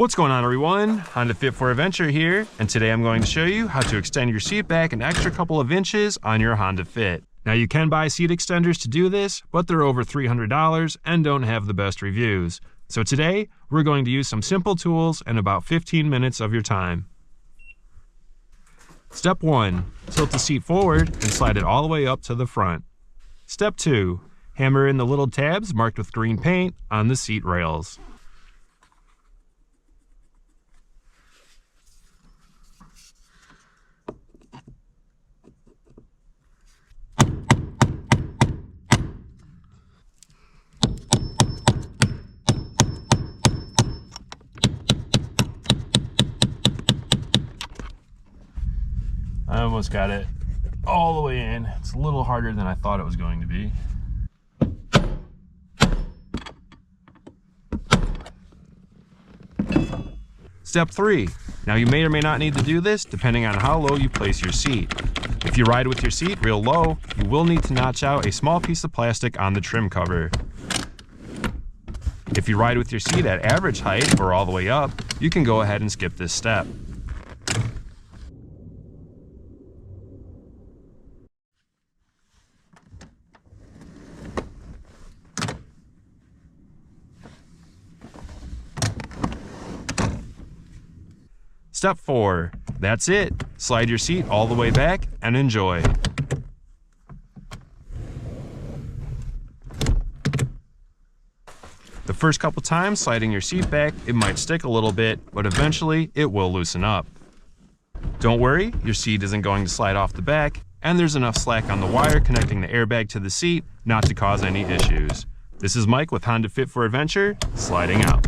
What's going on, everyone? Honda Fit for Adventure here, and today I'm going to show you how to extend your seat back an extra couple of inches on your Honda Fit. Now, you can buy seat extenders to do this, but they're over $300 and don't have the best reviews. So today, we're going to use some simple tools and about 15 minutes of your time. Step 1. Tilt the seat forward and slide it all the way up to the front. Step 2. Hammer in the little tabs marked with green paint on the seat rails. I almost got it all the way in. It's a little harder than I thought it was going to be. Step 3. Now, you may or may not need to do this depending on how low you place your seat. If you ride with your seat real low, you will need to notch out a small piece of plastic on the trim cover. If you ride with your seat at average height or all the way up, you can go ahead and skip this step. Step 4. That's it. Slide your seat all the way back and enjoy. The first couple times sliding your seat back, it might stick a little bit, but eventually it will loosen up. Don't worry, your seat isn't going to slide off the back, and there's enough slack on the wire connecting the airbag to the seat not to cause any issues. This is Mike with Honda Fit for Adventure, sliding out.